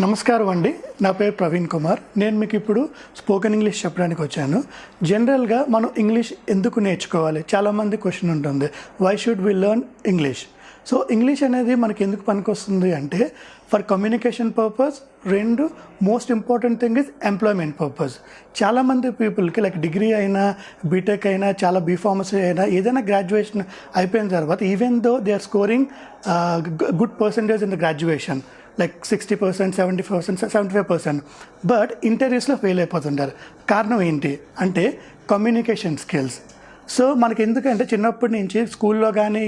నమస్కారం అండి. నా పేరు ప్రవీణ్ కుమార్. నేను మీకు ఇప్పుడు స్పోకెన్ ఇంగ్లీష్ చెప్పడానికి వచ్చాను. జనరల్గా మనం ఇంగ్లీష్ ఎందుకు నేర్చుకోవాలి? చాలామంది క్వశ్చన్ ఉంటుంది, why should we learn English? So English అనేది మనకి ఎందుకు పనికొస్తుంది అంటే ఫర్ కమ్యూనికేషన్ పర్పస్, రెండు most important thing is employment purpose. చాలామంది పీపుల్కి లైక్ డిగ్రీ అయినా, బీటెక్ అయినా, చాలా బీఫార్మసీ అయినా, ఏదైనా గ్రాడ్యుయేషన్ అయిపోయిన తర్వాత even though they are scoring good percentage in the graduation, like 60%, 70%, 75%, but ఇంటర్వ్యూస్లో ఫెయిల్ అయిపోతుంటారు. కారణం ఏంటి అంటే కమ్యూనికేషన్ స్కిల్స్. సో మనకి ఎందుకంటే చిన్నప్పటి నుంచి స్కూల్లో కానీ,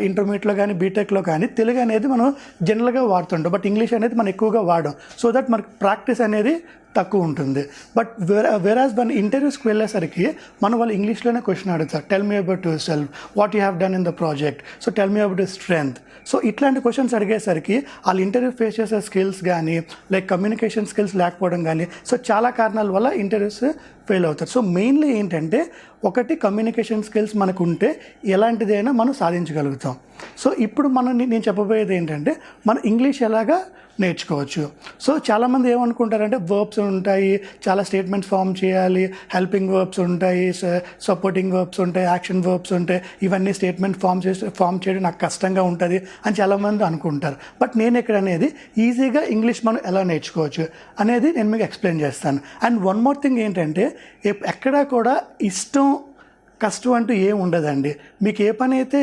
ఇంటర్మీడియట్లో కానీ, బీటెక్లో కానీ తెలుగు అనేది మనం జనరల్గా వాడుతుంటాం, బట్ ఇంగ్లీష్ అనేది మనం ఎక్కువగా వాడం. సో దట్ మనకి ప్రాక్టీస్ అనేది తక్కువ ఉంటుంది. బట్ వేరాజ్ మన ఇంటర్వ్యూస్కి వెళ్ళేసరికి మనం వాళ్ళు ఇంగ్లీష్లోనే క్వశ్చన్ అడుగుతారు. Tell me about your self, what you have done in the project, so tell me about your strength. So ఇట్లాంటి క్వశ్చన్స్ అడిగేసరికి వాళ్ళు ఇంటర్వ్యూ ఫేస్ చేసే స్కిల్స్ కానీ, లైక్ కమ్యూనికేషన్ స్కిల్స్ లేకపోవడం కానీ, సో చాలా కారణాల వల్ల ఇంటర్వ్యూస్ ఫెయిల్ అవుతారు. సో మెయిన్లీ ఏంటంటే ఒకటి కమ్యూనికేషన్ స్కిల్స్ మనకు ఉంటే ఎలాంటిదైనా మనం సాధించగలుగుతాం. సో ఇప్పుడు నేను చెప్పబోయేది ఏంటంటే మనం ఇంగ్లీష్ ఎలాగా నేర్చుకోవచ్చు. సో చాలామంది ఏమనుకుంటారంటే వర్బ్స్ ఉంటాయి, చాలా స్టేట్మెంట్స్ ఫామ్ చేయాలి, హెల్పింగ్ వర్బ్స్ ఉంటాయి, సపోర్టింగ్ వర్బ్స్ ఉంటాయి, యాక్షన్ వర్బ్స్ ఉంటాయి, ఇవన్నీ స్టేట్మెంట్ ఫామ్ చేయడం నాకు కష్టంగా ఉంటుంది అని చాలామంది అనుకుంటారు. బట్ నేను ఇక్కడ అనేది ఈజీగా ఇంగ్లీష్ మనం ఎలా నేర్చుకోవచ్చు అనేది నేను మీకు ఎక్స్ప్లెయిన్ చేస్తాను. అండ్ వన్ మోర్ థింగ్ ఏంటంటే ఎక్కడా కూడా ఇష్టం కష్టం అంటూ ఏం ఉండదండి. మీకు ఏ పని అయితే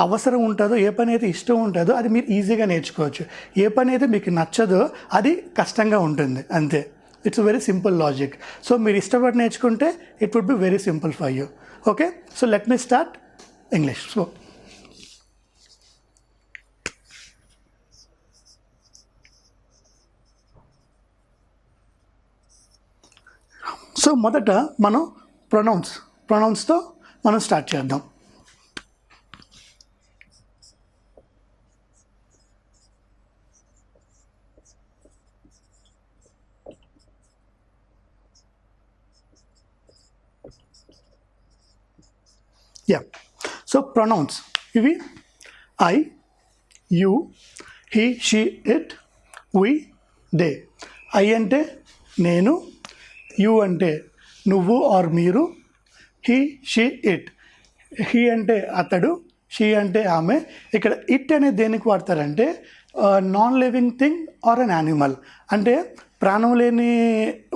అవసరం ఉంటుందో, ఏ పని అయితే ఇష్టం ఉంటుందో అది మీరు ఈజీగా నేర్చుకోవచ్చు. ఏ పని అయితే మీకు నచ్చదో అది కష్టంగా ఉంటుంది, అంతే. It's very simple logic. So మీరు ఇష్టపడి నేర్చుకుంటే it would be very simple for you. Okay, so let me start English. So మొదట మనం ప్రొనౌన్స్తో మనం స్టార్ట్ చేద్దాం. సో ప్రొనౌన్స్ ఇవి I, you, he, she, it, we, they. I అంటే నేను, యూ అంటే నువ్వు ఆర్ మీరు, హీ, షీ, ఇట్. హీ అంటే అతడు, షీ అంటే ఆమె. ఇక్కడ ఇట్ అనేది దేనికి వాడతారంటే non living thing or an animal, అంటే ప్రాణం లేని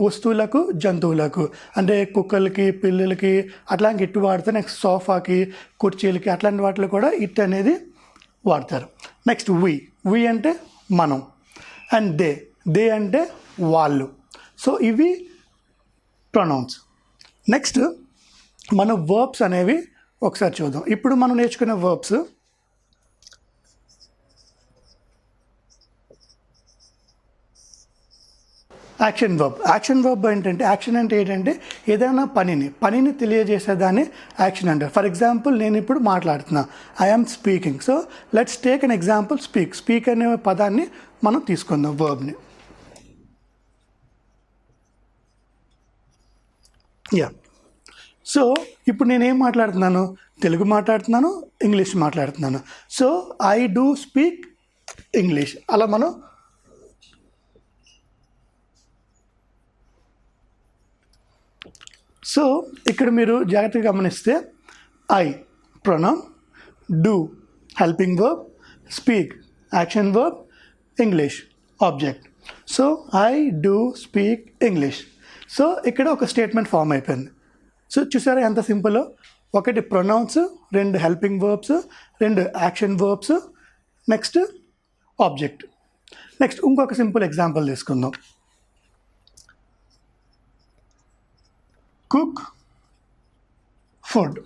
వస్తువులకు, జంతువులకు, అంటే కుక్కలకి, పిల్లులకి అట్లాంటి ఇట్టు వాడతారు. నెక్స్ట్ సోఫాకి, కుర్చీలకి, అట్లాంటి వాటిలో కూడా ఇట్ అనేది వాడతారు. నెక్స్ట్ వి అంటే మనం, అండ్ దే అంటే వాళ్ళు. సో ఇవి ప్రొనౌన్స్. నెక్స్ట్ మన వర్బ్స్ అనేవి ఒకసారి చూద్దాం. ఇప్పుడు మనం నేర్చుకునే వర్బ్స్ యాక్షన్ వర్బ్ ఏంటంటే, యాక్షన్ అంటే ఏంటంటే ఏదైనా పనిని తెలియజేసేదాన్ని యాక్షన్ అంటారు. ఫర్ ఎగ్జాంపుల్ నేను ఇప్పుడు మాట్లాడుతున్నా, I am speaking. So let's take an example, speak అనే పదాన్ని మనం తీసుకుందాం, వర్బ్ని. సో ఇప్పుడు నేనేం మాట్లాడుతున్నాను? తెలుగు మాట్లాడుతున్నాను, ఇంగ్లీష్ మాట్లాడుతున్నాను. So I do speak English. అలా మనం సో ఇక్కడ మీరు జాగ్రత్తగా గమనిస్తే I pronoun, do helping verb, speak action verb, English object. So I do speak English. So ఇక్కడ ఒక స్టేట్మెంట్ ఫామ్ అయిపోయింది. సో చూసారా ఎంత సింపుల్? ఒకటి ప్రొనౌన్స్, రెండు హెల్పింగ్ వర్బ్స్, రెండు action verbs, next object. Next ఇంకొక సింపుల్ ఎగ్జాంపుల్ తీసుకుందాం. Cook food.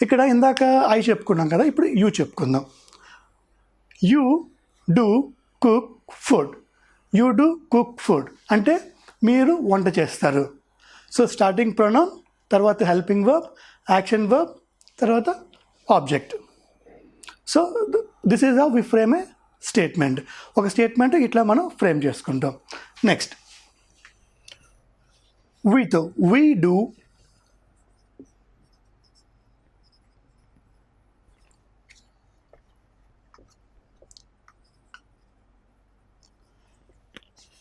ఇక్కడ ఇందాక ఐ చెప్పుకున్నాం కదా, ఇప్పుడు యూ చెప్పుకుందాం. You do cook food. You do cook food అంటే మీరు వంట చేస్తారు. సో స్టార్టింగ్ ప్రొనౌన్, తర్వాత హెల్పింగ్ వర్బ్, యాక్షన్ వర్బ్, తర్వాత object. So this is how we frame a statement. ఒక స్టేట్మెంట్ ఇట్లా మనం ఫ్రేమ్ చేసుకుంటాం. Next we do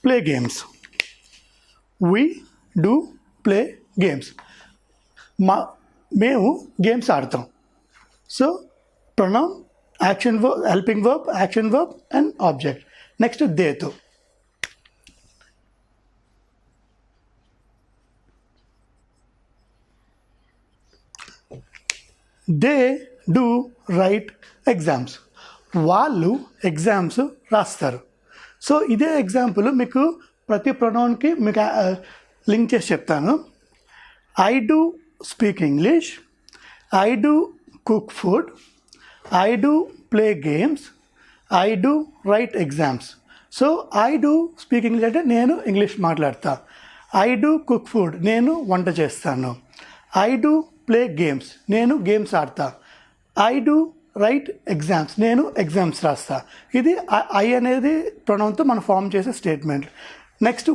play games. We do play games. మేము గేమ్స్ ఆడతాం. So pronoun, action verb, helping verb, action verb and object. Next దేతో. They do write exams. వాళ్ళు exams రాస్తారు. So ఇదే ఎగ్జాంపుల్ మీకు ప్రతి ప్రొనౌన్కి మీకు లింక్ చేసి చెప్తాను. I do speak English, I do cook food, I do play games, I do write exams. So I do speak English అంటే నేను ఇంగ్లీష్ మాట్లాడతా. ఐ డూ కుక్ ఫుడ్ నేను వంట చేస్తాను. ఐ డూ ప్లే గేమ్స్ నేను games ఆడతా. I do write exams నేను exams రాస్తా. ఇది ఐ అనేది ప్రొనౌన్తో మనం ఫామ్ చేసే statement. Next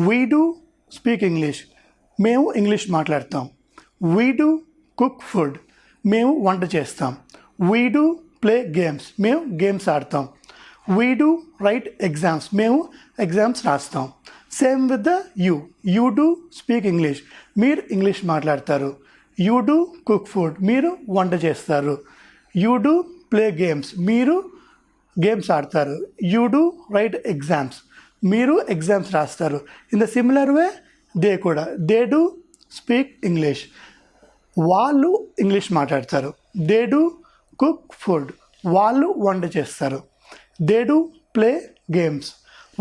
we do speak English మేము ఇంగ్లీష్ మాట్లాడతాం. వీ డూ కుక్ ఫుడ్ మేము వంట చేస్తాం. వీ డూ ప్లే గేమ్స్ మేము గేమ్స్ ఆడతాం. వీ డూ రైట్ ఎగ్జామ్స్ మేము ఎగ్జామ్స్ రాస్తాం. Same with the you do speak English మీరు ఇంగ్లీష్ మాట్లాడతారు. యూ డూ కుక్ ఫుడ్ మీరు వంట చేస్తారు. యూ డూ ప్లే గేమ్స్ మీరు గేమ్స్ ఆడతారు. యూ డూ రైట్ ఎగ్జామ్స్ మీరు ఎగ్జామ్స్ రాస్తారు. In the similar way they కూడా. దే డూ స్పీక్ ఇంగ్లీష్ వాళ్ళు ఇంగ్లీష్ మాట్లాడతారు. దే డూ కుక్ ఫుడ్ వాళ్ళు వంట చేస్తారు. దే డూ ప్లే గేమ్స్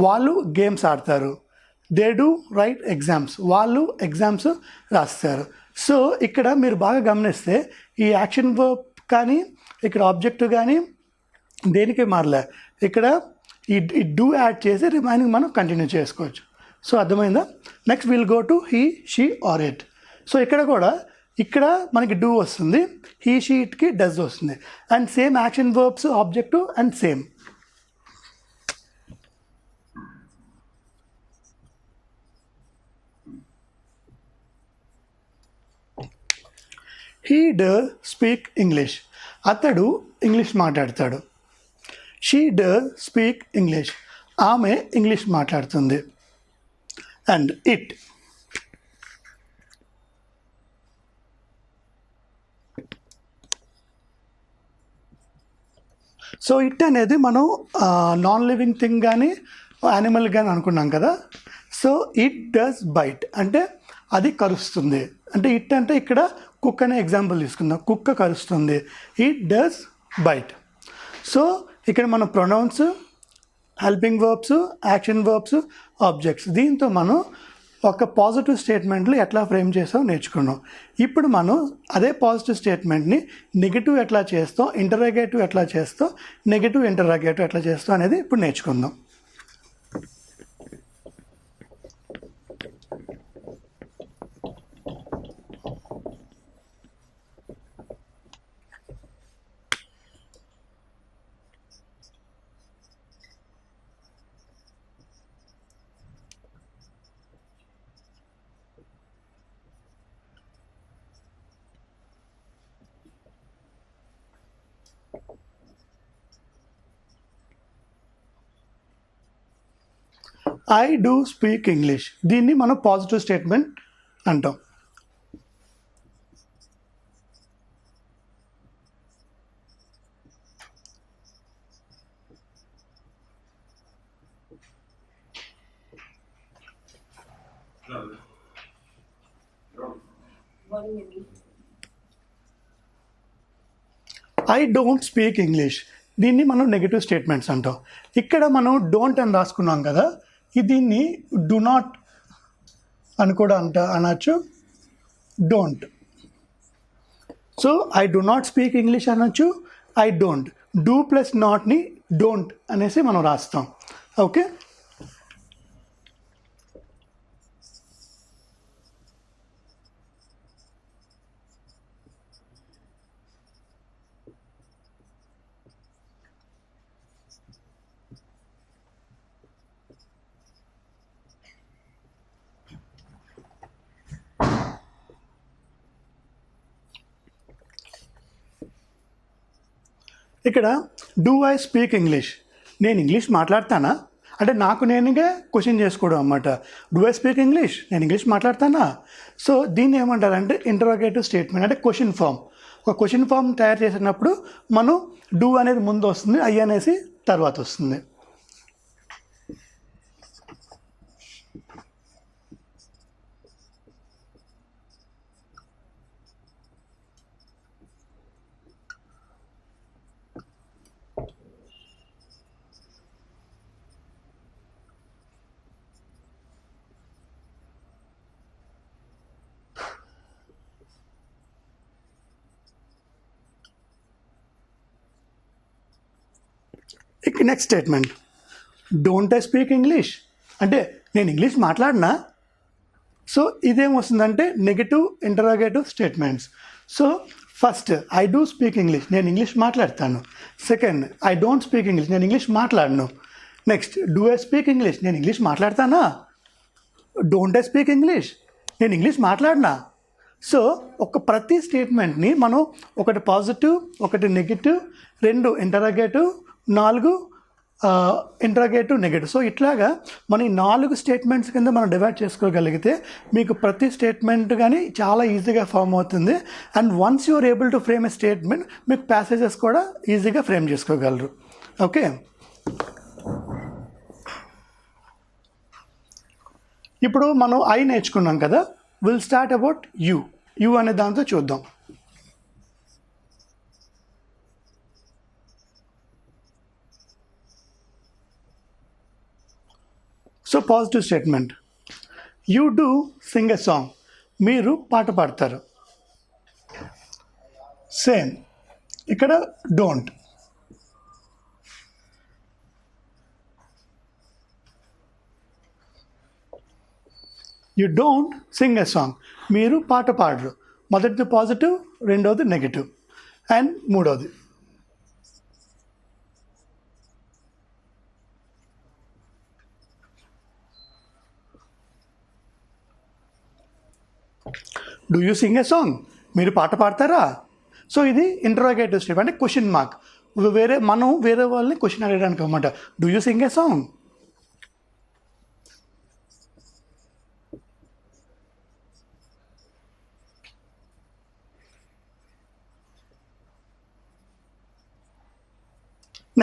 వాళ్ళు గేమ్స్ ఆడతారు. దే డూ రైట్ ఎగ్జామ్స్ వాళ్ళు ఎగ్జామ్స్ రాస్తారు. సో ఇక్కడ మీరు బాగా గమనిస్తే ఈ యాక్షన్ వర్బ్ కానీ ఇక్కడ ఆబ్జెక్ట్ కానీ దేనికి మారలే. ఇక్కడ ఈ డూ యాడ్ చేసి రిమైనింగ్ మనం కంటిన్యూ చేసుకోవచ్చు. సో అర్థమైందా? Next will go to he, she or it. So ఇక్కడ కూడా ఇక్కడ మనకి డూ వస్తుంది, హీ, షీ, ఇట్కి డస్ వస్తుంది. And same action verbs, object and same. He does speak English అతడు ఇంగ్లీష్ మాట్లాడతాడు. షీ డస్ స్పీక్ ఇంగ్లీష్ ఆమె ఇంగ్లీష్ మాట్లాడుతుంది. And it. సో ఇట్ అనేది మనం నాన్ లివింగ్ థింగ్ కానీ యానిమల్ కానీ అనుకున్నాం కదా. సో ఇట్ డస్ బైట్ అంటే అది కరుస్తుంది. అంటే ఇట్ అంటే ఇక్కడ కుక్ అనే ఎగ్జాంపుల్ తీసుకుందాం. కుక్క కరుస్తుంది. It does bite. సో ఇక్కడ మన pronouns, helping verbs, action verbs, objects, దీంతో మనం ఒక పాజిటివ్ స్టేట్మెంట్లు ఎట్లా ఫ్రేమ్ చేస్తాం నేర్చుకున్నాం. ఇప్పుడు మనం అదే పాజిటివ్ స్టేట్మెంట్ని నెగిటివ్ ఎట్లా చేస్తాం, ఇంటరాగేటివ్ ఎట్లా చేస్తాం, నెగిటివ్ ఇంటరాగేటివ్ ఎట్లా చేస్తాం అనేది ఇప్పుడు నేర్చుకుందాం. ఐ డూ స్పీక్ ఇంగ్లీష్ దీన్ని మనం పాజిటివ్ స్టేట్మెంట్ అంటాం. ఐ డోంట్ స్పీక్ ఇంగ్లీష్ దీన్ని మనం నెగిటివ్ స్టేట్మెంట్స్ అంటాం. ఇక్కడ మనం డోంట్ అని రాసుకున్నాం కదా, దీన్ని డు నాట్ అని కూడా అనొచ్చు, don't. So I do not speak English అనొచ్చు, ఐ డోంట్. డూ ప్లస్ నాట్ని డోంట్ అనేసి మనం రాస్తాం. ఓకే. ఇక్కడ డూ ఐ స్పీక్ ఇంగ్లీష్ నేను ఇంగ్లీష్ మాట్లాడతానా అంటే నాకు నేనుగా క్వశ్చన్ చేసుకోవడం అన్నమాట. Do I speak English? నేను ఇంగ్లీష్ మాట్లాడతానా? సో దీన్ని ఏమంటారంటే ఇంటరోగేటివ్ స్టేట్మెంట్, అంటే క్వశ్చన్ ఫామ్. ఒక క్వశ్చన్ ఫామ్ తయారు చేసినప్పుడు మనం డూ అనేది ముందు వస్తుంది, ఐ అనేసి తర్వాత వస్తుంది. ఇక next statement, don't I speak English, అంటే నేను ఇంగ్లీష్ మాట్లాడినా. సో ఇదేమొస్తుందంటే negative interrogative statements. So first I do speak English, నేను ఇంగ్లీష్ మాట్లాడతాను. Second I don't speak English, నేను ఇంగ్లీష్ మాట్లాడను. Next do I speak English, నేను ఇంగ్లీష్ మాట్లాడతానా. డోంట్ ఐ స్పీక్ ఇంగ్లీష్, నేను ఇంగ్లీష్ మాట్లాడినా. సో ఒక ప్రతి స్టేట్మెంట్ని మనం ఒకటి పాజిటివ్, ఒకటి negative, 2 interrogative, 4 interrogative, negative. So ఇట్లాగా మన ఈ 4 స్టేట్మెంట్స్ కింద మనం డివైడ్ చేసుకోగలిగితే మీకు ప్రతి స్టేట్మెంట్ కానీ చాలా ఈజీగా ఫామ్ అవుతుంది. And once you are able to frame a statement, మీకు ప్యాసేజెస్ కూడా ఈజీగా ఫ్రేమ్ చేసుకోగలరు. ఓకే, ఇప్పుడు మనం ఐ నేర్చుకున్నాం కదా. Will start about you. You అనే దాంతో చూద్దాం. So positive statement, you do sing a song, మీరు పాట పాడతారు. సేమ్ ఇక్కడ don't. You don't sing a song, మీరు పాట పాడరు. మొదటిది పాజిటివ్, రెండవది నెగిటివ్, అండ్ మూడవది do you sing a song, మీరు పాట పాడతారా. సో ఇది ఇంటరాగేటివ్ స్టేట్మెంట్, అంటే క్వశ్చన్ మార్క్. మనం వేరే వాళ్ళని క్వశ్చన్ అడగడానికి అన్నమాట. Do you sing a song.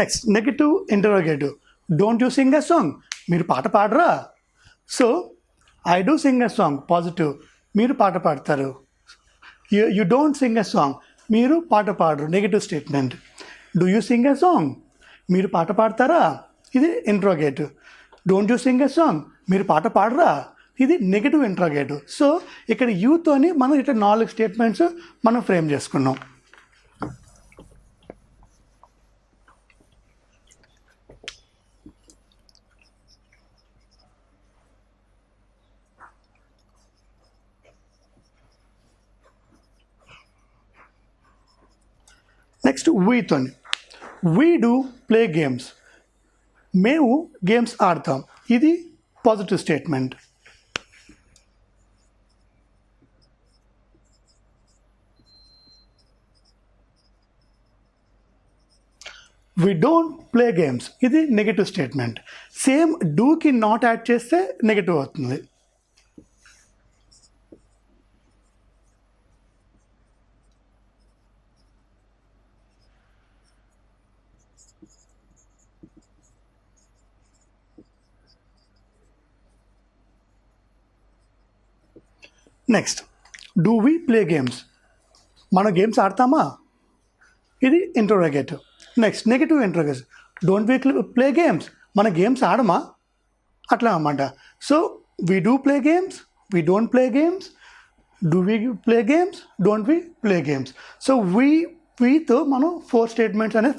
Next negative interrogative, don't you sing a song, మీరు పాట పాడరా. So I do sing a song, positive, మీరు పాట పాడతారు. You don't sing a song, మీరు పాట పాడరు, negative statement. Do you sing a song, మీరు పాట పాడతారా, ఇది interrogative. Don't you sing a song, మీరు పాట పాడరా, ఇది నెగిటివ్ ఇంట్రోగేటివ్. సో ఇక్కడ యూతోని మనం ఇట్లా 4 స్టేట్మెంట్స్ మనం ఫ్రేమ్ చేసుకున్నాం. నెక్స్ట్ వీతోని, వీ డూ ప్లే గేమ్స్, మేము గేమ్స్ ఆడతాం, ఇది positive statement. We don't play games, ఇది నెగటివ్ స్టేట్మెంట్. సేమ్ డూకి నాట్ యాడ్ చేస్తే నెగటివ్ అవుతుంది. Next do we play games, మన గేమ్స్ ఆడతామా, ఇది interrogative. Next negative interrogative, don't we play games, మన గేమ్స్ ఆడమా, అట్లా అన్నమాట. So we do play games, we don't play games, do we play games, don't we play games. So వీతో మనం 4 statements అనేది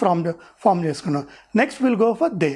form చేసుకున్నాం. Next will go for they.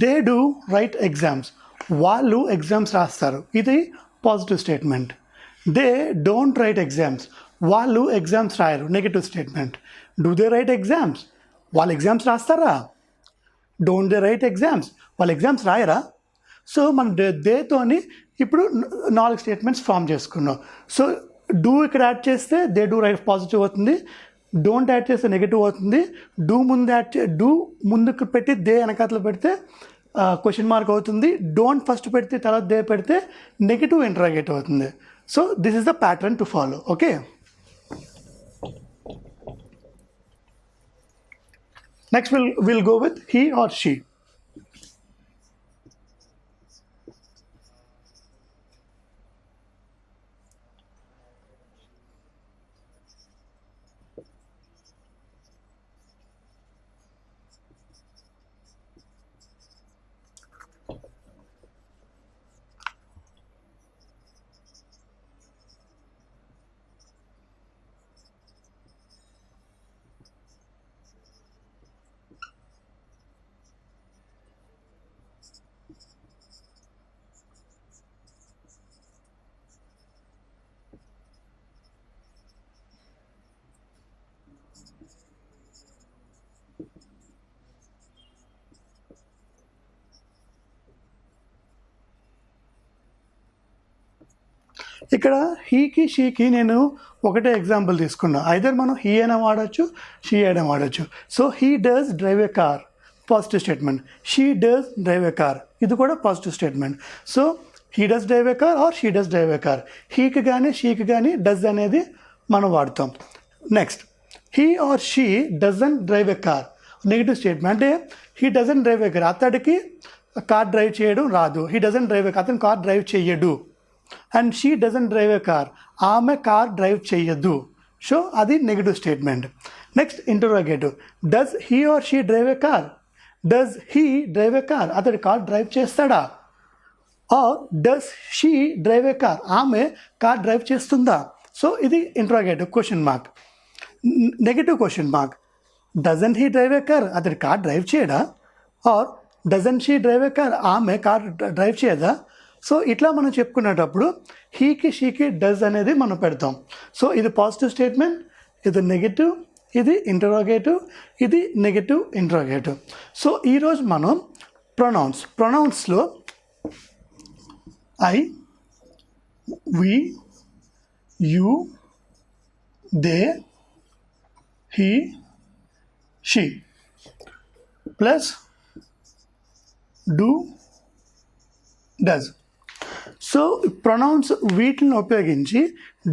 They do write exams, వాళ్ళు exams రాస్తారు, ఇది positive statement. They don't write exams, వాళ్ళు exams రాయరు, negative statement. Do they write exams, వాళ్ళు exams రాస్తారా? డోంట్ దే రైట్ ఎగ్జామ్స్, వాళ్ళు ఎగ్జామ్స్ రాయరా? సో మనం దేతోని ఇప్పుడు 4 స్టేట్మెంట్స్ ఫామ్ చేసుకున్నాం. సో డూ ఇక్కడ యాడ్ చేస్తే దే డూ రైట్ పాజిటివ్ అవుతుంది, డోంట్ యాడ్ చేస్తే నెగిటివ్ అవుతుంది, డూ ముందుకు పెట్టి దే వెనకాతలో పెడితే క్వశ్చన్ మార్క్ అవుతుంది, డోంట్ ఫస్ట్ పెడితే తర్వాత దే పెడితే నెగిటివ్ ఇంటరాగేటివ్ అవుతుంది. So this is the pattern to follow. Okay, next will go with he or she. ఇక్కడ హీకి షీకి నేను ఒకటే ఎగ్జాంపుల్ తీసుకున్నా. ఐదర్ మనం హీ అయినా వాడచ్చు, షీ అయినా వాడచ్చు. So he does drive a car, positive statement. She does drive a car, ఇది కూడా positive statement. So he does drive a car or she does drive a car. హీకి కానీ షీకి కానీ డస్ అనేది మనం వాడతాం. Next, he or she doesn't drive a car, negative statement. అంటే he doesn't drive a car, అతడికి కార్ డ్రైవ్ చేయడం రాదు. He doesn't drive a car, అతను కార్ డ్రైవ్ చేయడు. And she doesn't drive a car, ఆమె కార్ డ్రైవ్ చేయదు. So అది negative statement. Next, interrogative. Does he or she drive a car, does he drive a car, అతడి car drive చేస్తాడా? Or does she drive a car, ఆమె car drive చేస్తుందా? So ఇది interrogative, question mark. Negative question mark. Doesn't he drive a car, అతడి car drive చేయడా? Or doesn't she drive a car, ఆమె car drive చేయదా? So ఇట్లా మనం చెప్పుకునేటప్పుడు హీకి షీకి does అనేది మనం పెడతాం. సో ఇది పాజిటివ్ స్టేట్మెంట్, ఇది నెగిటివ్, ఇది ఇంటరోగేటివ్, ఇది నెగిటివ్ ఇంటరోగేటివ్. సో ఈరోజు మనం ప్రొనౌన్స్లో I, we, you, they, he, she plus do, does. So pronouns వీటిని ఉపయోగించి,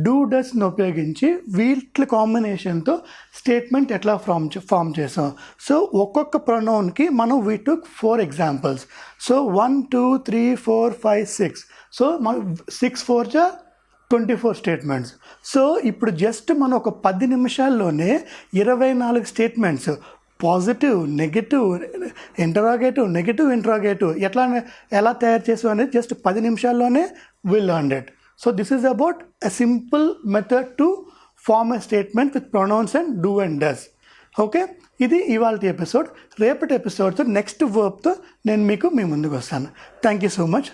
డూ డస్ని ఉపయోగించి వీటి కాంబినేషన్తో స్టేట్మెంట్ ఎట్లా ఫామ్ చేసాం. సో ఒక్కొక్క ప్రొనౌన్కి మనం we took 4 examples. So 1 2 3 4 5 6. So మన 6 4 జా 24 స్టేట్మెంట్స్. సో ఇప్పుడు జస్ట్ మనం ఒక 10 నిమిషాల్లోనే 24 statements, positive, negative, interrogative, negative interrogative ఎలా తయారు చేసాం అనేది జస్ట్ 10 నిమిషాల్లోనే will learn it. So this is about a simple method to form a statement with pronouns and do and does. Okay, ఇది ఇవాళ ఎపిసోడ్. రేపటి ఎపిసోడ్తో నెక్స్ట్ వర్బ్తో నేను మీ ముందుకు వస్తాను. Thank you so much.